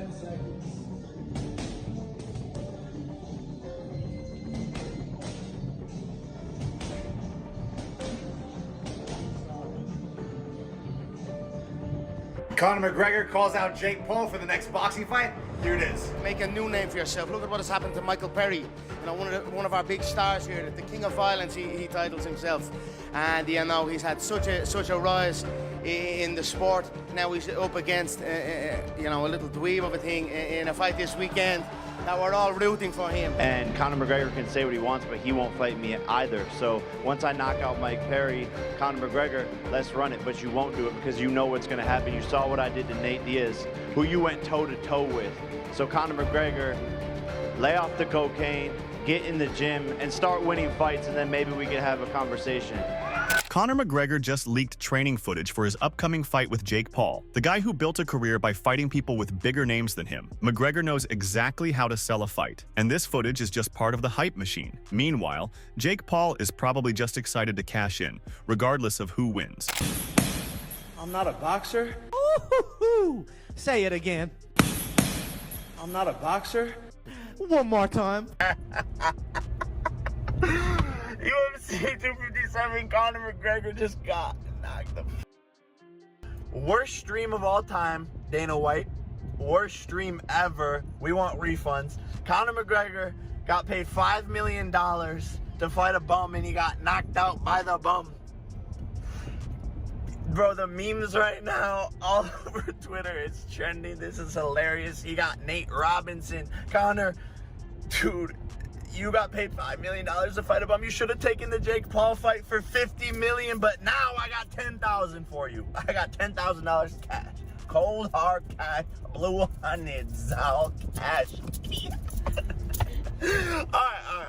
10 seconds. Conor McGregor calls out Jake Paul for the next boxing fight. Here it is. Make a new name for yourself. Look at what has happened to Michael Perry. You know, one of our big stars here, the king of violence. He titles himself, and you know he's had such a rise in the sport. Now he's up against you know, a little dweeb of a thing in a fight this weekend that we're all rooting for him. And Conor McGregor can say what he wants, but he won't fight me either. So once I knock out Mike Perry, Conor McGregor, let's run it. But you won't do it because you know what's going to happen. You saw what I did to Nate Diaz, who you went toe-to-toe with. So Conor McGregor, lay off the cocaine, get in the gym, and start winning fights, and then maybe we can have a conversation. Conor McGregor just leaked training footage for his upcoming fight with Jake Paul, the guy who built a career by fighting people with bigger names than him. McGregor knows exactly how to sell a fight, and this footage is just part of the hype machine. Meanwhile, Jake Paul is probably just excited to cash in, regardless of who wins. I'm not a boxer. Ooh, say it again. I'm not a boxer. One more time. UFC 257, Conor McGregor just got knocked the worst stream of all time, Dana White. Worst stream ever. We want refunds. Conor McGregor got paid $5 million to fight a bum, and he got knocked out by the bum. Bro, the memes right now all over Twitter, it's trending. This is hilarious. You got Nate Robinson. Conor, dude, you got paid $5 million to fight a bum. You should have taken the Jake Paul fight for $50 million, but now I got $10,000 for you. I got $10,000 cash. Cold hard cash, blue hundreds, all cash.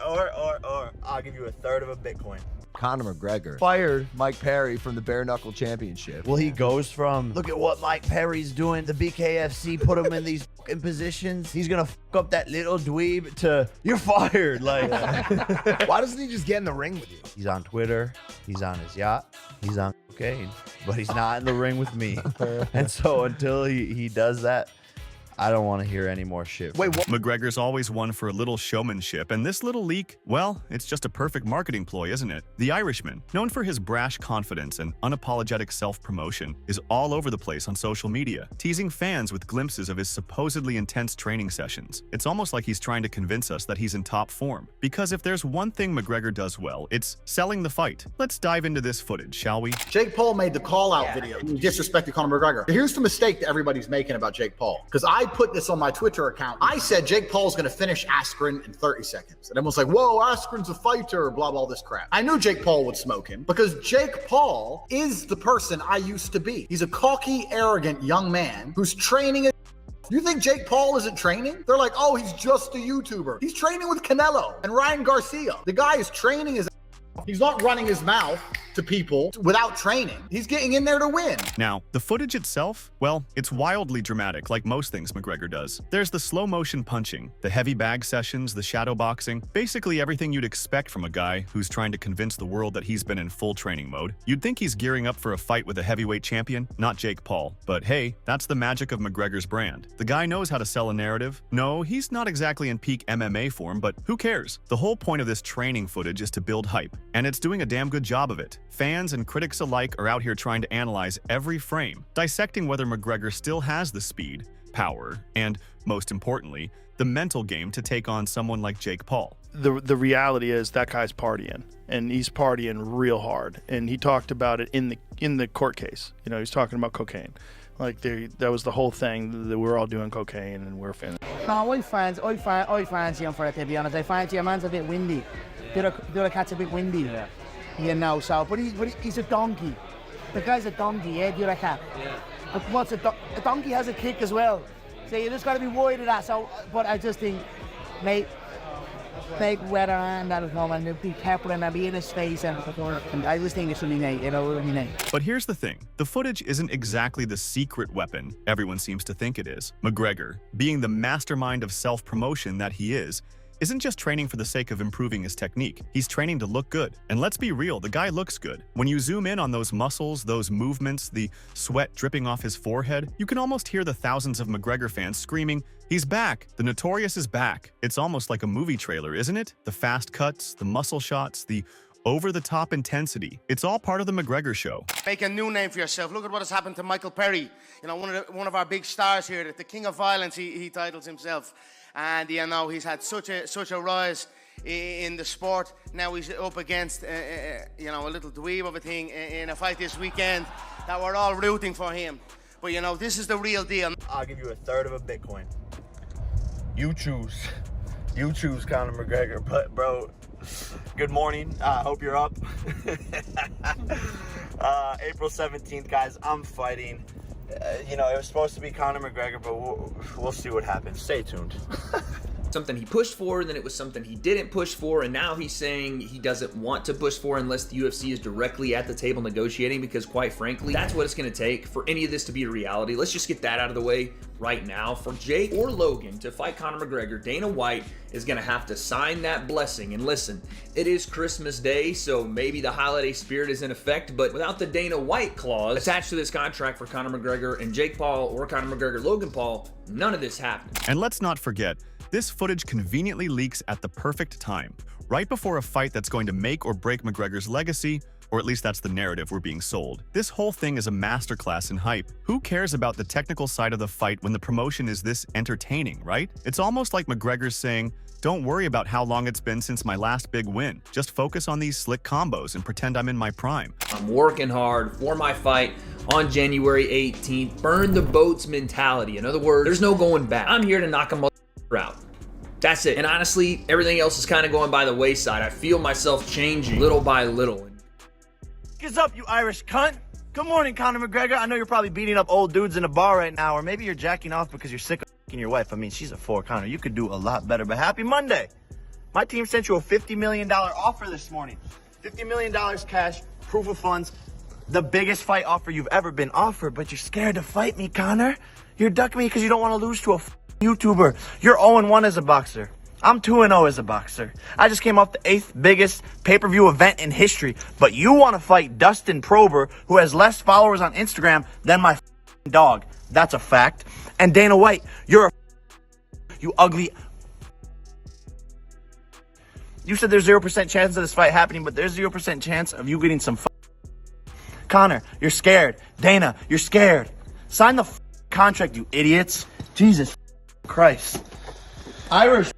or I'll give you a third of a Bitcoin. Conor McGregor fired Mike Perry from the bare knuckle championship. Well, he goes from, look at what Mike Perry's doing, the BKFC put him in these fucking positions, he's gonna fuck up that little dweeb, to, you're fired. Like, Why doesn't he just get in the ring with you? he's on Twitter, he's on his yacht, he's on cocaine, but he's not in the ring with me. And so until he does that, I don't want to hear any more shit. Wait, what? McGregor's always one for a little showmanship, and this little leak, well, it's just a perfect marketing ploy, isn't it? The Irishman, known for his brash confidence and unapologetic self-promotion, is all over the place on social media, teasing fans with glimpses of his supposedly intense training sessions. It's almost like he's trying to convince us that he's in top form. Because if there's one thing McGregor does well, it's selling the fight. Let's dive into this footage, shall we? Jake Paul made the call-out video. He disrespected Conor McGregor. Here's the mistake that everybody's making about Jake Paul. Because I put this on my Twitter account. I said Jake Paul's going to finish Askren in 30 seconds. And everyone's like, whoa, Askren's a fighter, blah, blah, this crap. I knew Jake Paul would smoke him because Jake Paul is the person I used to be. He's a cocky, arrogant young man who's training. You think Jake Paul isn't training? They're like, oh, he's just a YouTuber. He's training with Canelo and Ryan Garcia. The guy is training his. He's not running his mouth to people without training. He's getting in there to win. Now, the footage itself, well, it's wildly dramatic, like most things McGregor does. There's the slow-motion punching, the heavy bag sessions, the shadow boxing, basically everything you'd expect from a guy who's trying to convince the world that he's been in full training mode. You'd think he's gearing up for a fight with a heavyweight champion, not Jake Paul. But hey, that's the magic of McGregor's brand. The guy knows how to sell a narrative. No, he's not exactly in peak MMA form, but who cares? The whole point of this training footage is to build hype, and it's doing a damn good job of it. Fans and critics alike are out here trying to analyze every frame, dissecting whether McGregor still has the speed, power, and, most importantly, the mental game to take on someone like Jake Paul. The reality is that guy's partying, and he's partying real hard. And he talked about it in the court case. You know, he's talking about cocaine. Like that was the whole thing, that we're all doing cocaine and we're finished. No, I fancy him for it, to be honest. I fancy a man's a bit windy. The other cat's a bit windy. Yeah. You know, so, but he's a donkey. The guy's a donkey, yeah, the other cat. Yeah. But what's a donkey has a kick as well. So you just got to be worried of that. So, but I just think, mate, make weather and that'll come and be pepper and I'll be in his face and I just think it's really neat, you know, really neat. But here's the thing, the footage isn't exactly the secret weapon everyone seems to think it is. McGregor, being the mastermind of self-promotion that he is, isn't just training for the sake of improving his technique. He's training to look good. And let's be real, the guy looks good. When you zoom in on those muscles, those movements, the sweat dripping off his forehead, you can almost hear the thousands of McGregor fans screaming, "He's back! The Notorious is back!" It's almost like a movie trailer, isn't it? The fast cuts, the muscle shots, the over-the-top intensity. It's all part of the McGregor show. Make a new name for yourself. Look at what has happened to Michael Perry. You know, one of our big stars here, the King of Violence, he titles himself. And, you know, he's had such a rise in the sport. Now he's up against, you know, a little dweeb of a thing in a fight this weekend that we're all rooting for him. But, you know, this is the real deal. I'll give you a third of a Bitcoin. You choose. You choose Conor McGregor. But, bro, good morning. Hope you're up. April 17th, guys, I'm fighting. You know, it was supposed to be Conor McGregor, but we'll see what happens. Stay tuned. Something he pushed for, and then it was something he didn't push for, and now he's saying he doesn't want to push for unless the UFC is directly at the table negotiating, because quite frankly, that's what it's going to take for any of this to be a reality. Let's just get that out of the way right now. For Jake or Logan to fight Conor McGregor, Dana White is going to have to sign that blessing. And listen, it is Christmas Day, so maybe the holiday spirit is in effect, but without the Dana White clause attached to this contract for Conor McGregor and Jake Paul, or Conor McGregor, Logan Paul, none of this happened. And let's not forget, this footage conveniently leaks at the perfect time, right before a fight that's going to make or break McGregor's legacy, or at least that's the narrative we're being sold. This whole thing is a masterclass in hype. Who cares about the technical side of the fight when the promotion is this entertaining, right? It's almost like McGregor's saying, "Don't worry about how long it's been since my last big win. Just focus on these slick combos and pretend I'm in my prime." I'm working hard for my fight on January 18th. Burn the boats mentality. In other words, there's no going back. I'm here to knock a out. That's it. And honestly, everything else is kind of going by the wayside. I feel myself changing little by little. What's up, you Irish cunt? Good morning, Conor McGregor. I know you're probably beating up old dudes in a bar right now, or maybe you're jacking off because you're sick of f***ing your wife. I mean, she's a 4, Conor. You could do a lot better, but happy Monday. My team sent you a $50 million offer this morning. $50 million cash, proof of funds, the biggest fight offer you've ever been offered, but you're scared to fight me, Conor. You're ducking me because you don't want to lose to a YouTuber. You're 0-1 as a boxer. I'm 2-0 as a boxer. I just came off the 8th biggest pay-per-view event in history, but you want to fight Dustin Prober, who has less followers on Instagram than my dog. That's a fact. And Dana White, you ugly. You said there's 0% chance of this fight happening, but there's 0% chance of you getting some Conor, you're scared. Dana, you're scared. Sign the contract, you idiots. Jesus Christ. Irish.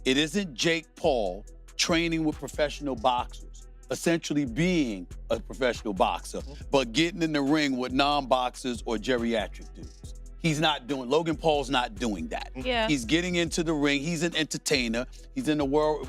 It isn't Jake Paul training with professional boxers, essentially being a professional boxer, but getting in the ring with non-boxers or geriatric dudes. He's not doing, Logan Paul's not doing that. Yeah. He's getting into the ring. He's an entertainer. He's in the World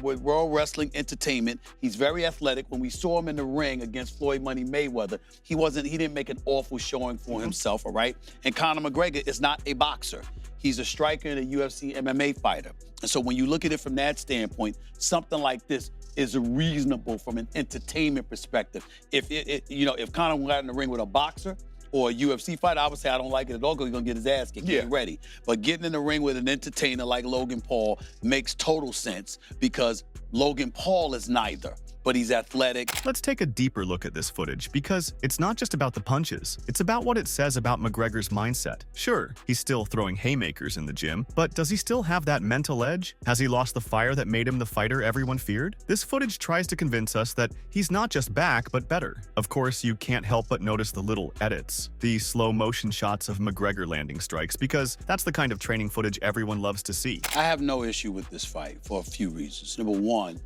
Wrestling Entertainment. He's very athletic. When we saw him in the ring against Floyd Money Mayweather, he didn't make an awful showing for himself, all right? And Conor McGregor is not a boxer. He's a striker and a UFC MMA fighter. And so when you look at it from that standpoint, something like this is reasonable from an entertainment perspective. If Conor got in the ring with a boxer or a UFC fighter, I would say I don't like it at all because he's gonna get his ass kicked. Get ready. But getting in the ring with an entertainer like Logan Paul makes total sense because Logan Paul is neither, but he's athletic. Let's take a deeper look at this footage because it's not just about the punches. It's about what it says about McGregor's mindset. Sure, he's still throwing haymakers in the gym, but does he still have that mental edge? Has he lost the fire that made him the fighter everyone feared? This footage tries to convince us that he's not just back, but better. Of course, you can't help but notice the little edits, the slow motion shots of McGregor landing strikes, because that's the kind of training footage everyone loves to see. I have no issue with this fight for a few reasons. Number one,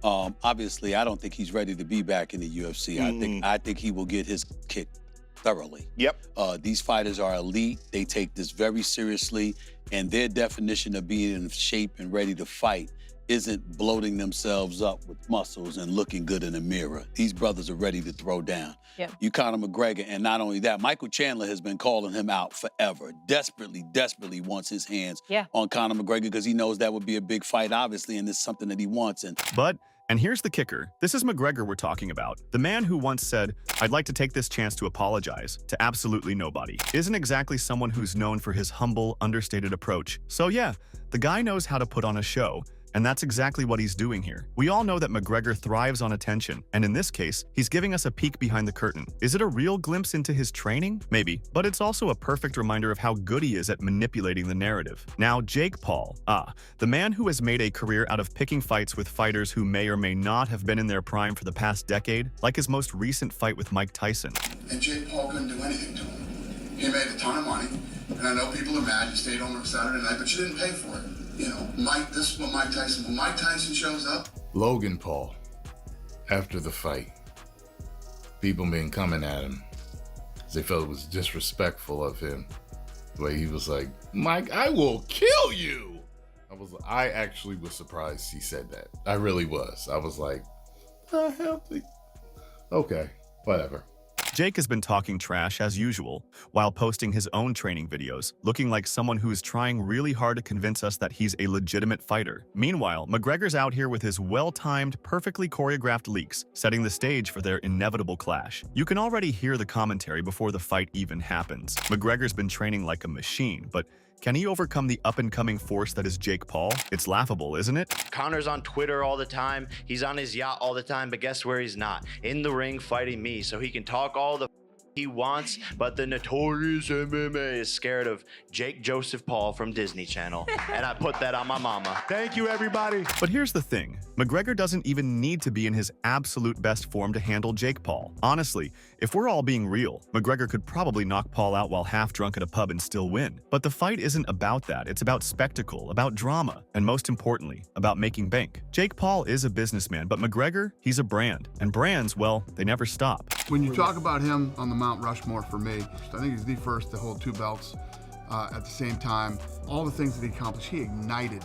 obviously, I don't think he's ready to be back in the UFC. I think he will get his kick thoroughly. Yep. These fighters are elite. They take this very seriously, and their definition of being in shape and ready to fight isn't bloating themselves up with muscles and looking good in the mirror. These brothers are ready to throw down. Yep. You Conor McGregor, and not only that, Michael Chandler has been calling him out forever. Desperately wants his hands on Conor McGregor because he knows that would be a big fight, obviously, and it's something that he wants. But And here's the kicker. This is McGregor we're talking about. The man who once said, "I'd like to take this chance to apologize to absolutely nobody," isn't exactly someone who's known for his humble, understated approach. So yeah, the guy knows how to put on a show. And that's exactly what he's doing here. We all know that McGregor thrives on attention, and in this case, he's giving us a peek behind the curtain. Is it a real glimpse into his training? Maybe, but it's also a perfect reminder of how good he is at manipulating the narrative. Now, Jake Paul, the man who has made a career out of picking fights with fighters who may or may not have been in their prime for the past decade, like his most recent fight with Mike Tyson. And Jake Paul couldn't do anything to him. He made a ton of money, and I know people are mad. You stayed home on Saturday night, but you didn't pay for it. You know, this is what Mike Tyson, when Mike Tyson shows up. Logan Paul, after the fight, people been coming at him. They felt it was disrespectful of him. The way he was like, "Mike, I will kill you." I actually was surprised he said that. I really was. I was like, okay, whatever. Jake has been talking trash as usual, while posting his own training videos, looking like someone who is trying really hard to convince us that he's a legitimate fighter. Meanwhile, McGregor's out here with his well-timed, perfectly choreographed leaks, setting the stage for their inevitable clash. You can already hear the commentary before the fight even happens. McGregor's been training like a machine, but can he overcome the up-and-coming force that is Jake Paul? It's laughable, isn't it? Conor's on Twitter all the time. He's on his yacht all the time, but guess where he's not? In the ring fighting me, so he can talk all the he wants, but the notorious MMA is scared of Jake Joseph Paul from Disney Channel. And I put that on my mama. Thank you, everybody. But here's the thing. McGregor doesn't even need to be in his absolute best form to handle Jake Paul. Honestly, if we're all being real, McGregor could probably knock Paul out while half drunk at a pub and still win. But the fight isn't about that. It's about spectacle, about drama, and most importantly, about making bank. Jake Paul is a businessman, but McGregor, he's a brand. And brands, well, they never stop. When you talk about him on the Mount Rushmore for me, I think he's the first to hold 2 belts at the same time. All the things that he accomplished, he ignited,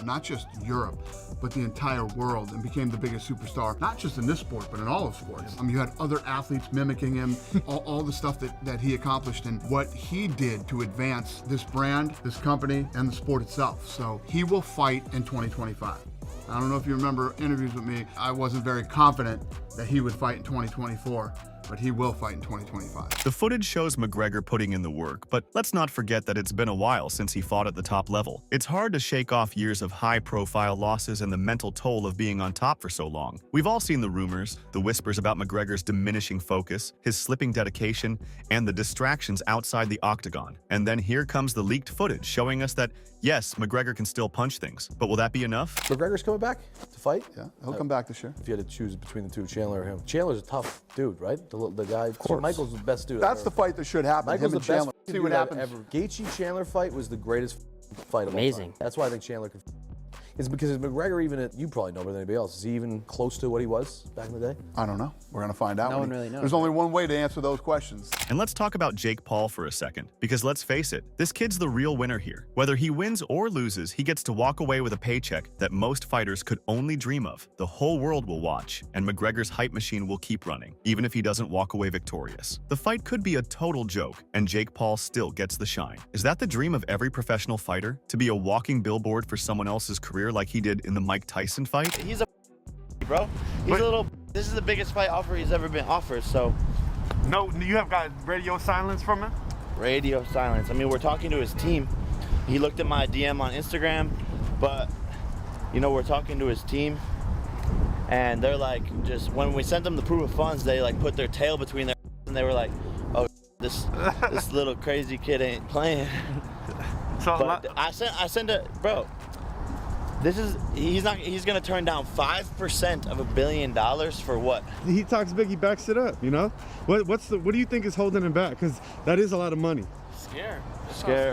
not just Europe, but the entire world, and became the biggest superstar, not just in this sport, but in all of sports. You had other athletes mimicking him, all the stuff that he accomplished and what he did to advance this brand, this company, and the sport itself. So he will fight in 2025. I don't know if you remember interviews with me, I wasn't very confident that he would fight in 2024. But he will fight in 2025. The footage shows McGregor putting in the work, but let's not forget that it's been a while since he fought at the top level. It's hard to shake off years of high-profile losses and the mental toll of being on top for so long. We've all seen the rumors, the whispers about McGregor's diminishing focus, his slipping dedication, and the distractions outside the octagon. And then here comes the leaked footage showing us that, yes, McGregor can still punch things, but will that be enough? McGregor's coming back to fight? Yeah, he'll come back this year. If you had to choose between the two, Chandler or him. Chandler's a tough dude, right? The guy, of course. Michael's the best dude. That's the fight that should happen. Michael's him and the best Chandler. See what happens. Ever. Gaethje-Chandler fight was the greatest fight of all time. That's why I think Chandler could. It's because McGregor, you probably know better than anybody else. Is he even close to what he was back in the day? I don't know. We're going to find out. No one really knows. There's only one way to answer those questions. And let's talk about Jake Paul for a second, because let's face it, this kid's the real winner here. Whether he wins or loses, he gets to walk away with a paycheck that most fighters could only dream of. The whole world will watch, and McGregor's hype machine will keep running, even if he doesn't walk away victorious. The fight could be a total joke, and Jake Paul still gets the shine. Is that the dream of every professional fighter? To be a walking billboard for someone else's career like he did in the Mike Tyson fight? He's a bro. He's a little. This is the biggest fight offer he's ever been offered. So. No, you have got radio silence from him? Radio silence. I mean, we're talking to his team. He looked at my DM on Instagram, but we're talking to his team, and they're like, just when we sent them the proof of funds, they like put their tail between their and they were like, oh, this little crazy kid ain't playing. So but I sent it, bro. He's gonna turn down 5% of $1 billion for what? He talks big, he backs it up, What do you think is holding him back? Because that is a lot of money. Scared,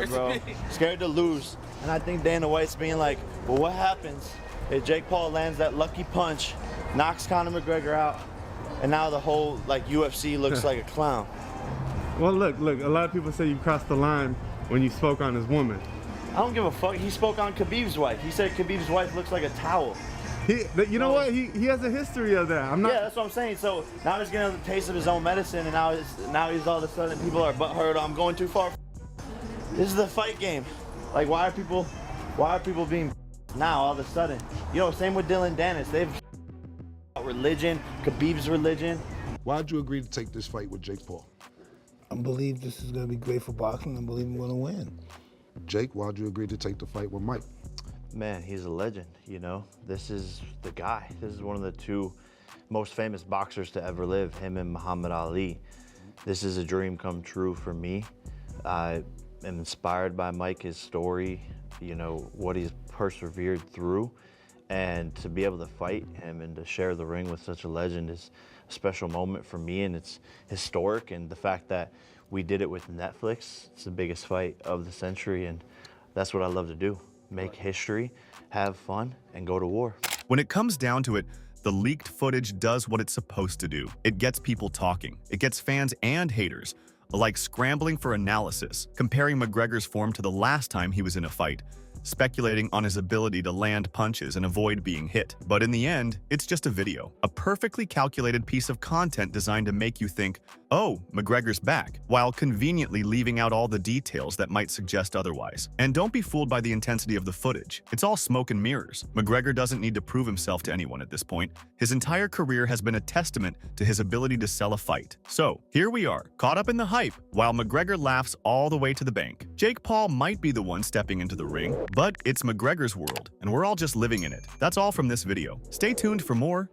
bro. Scared to lose. And I think Dana White's being like, well, what happens if Jake Paul lands that lucky punch, knocks Conor McGregor out, and now the whole UFC looks like a clown? Well, look, a lot of people say you crossed the line when you spoke on his woman. I don't give a fuck. He spoke on Khabib's wife. He said Khabib's wife looks like a towel. You know what? He has a history of that. Yeah, that's what I'm saying. So now he's getting a taste of his own medicine, and now he's all of a sudden people are butthurt. I'm going too far. This is the fight game. Like, why are people being now all of a sudden? Same with Dylan Dennis. religion, Khabib's religion. Why'd you agree to take this fight with Jake Paul? I believe this is going to be great for boxing. I believe I'm going to win. Jake, why'd you agree to take the fight with Mike? Man, he's a legend, you know? This is the guy. This is one of the two most famous boxers to ever live, him and Muhammad Ali. This is a dream come true for me. I am inspired by Mike, his story, you know, what he's persevered through. And to be able to fight him and to share the ring with such a legend is a special moment for me, and it's historic. And the fact that we did it with Netflix, it's the biggest fight of the century, and that's what I love to do. Make history, have fun, and go to war. When it comes down to it, the leaked footage does what it's supposed to do. It gets people talking. It gets fans and haters alike scrambling for analysis, comparing McGregor's form to the last time he was in a fight, speculating on his ability to land punches and avoid being hit. But in the end, it's just a video, a perfectly calculated piece of content designed to make you think, oh, McGregor's back, while conveniently leaving out all the details that might suggest otherwise. And don't be fooled by the intensity of the footage. It's all smoke and mirrors. McGregor doesn't need to prove himself to anyone at this point. His entire career has been a testament to his ability to sell a fight. So, here we are, caught up in the hype, while McGregor laughs all the way to the bank. Jake Paul might be the one stepping into the ring, but it's McGregor's world, and we're all just living in it. That's all from this video. Stay tuned for more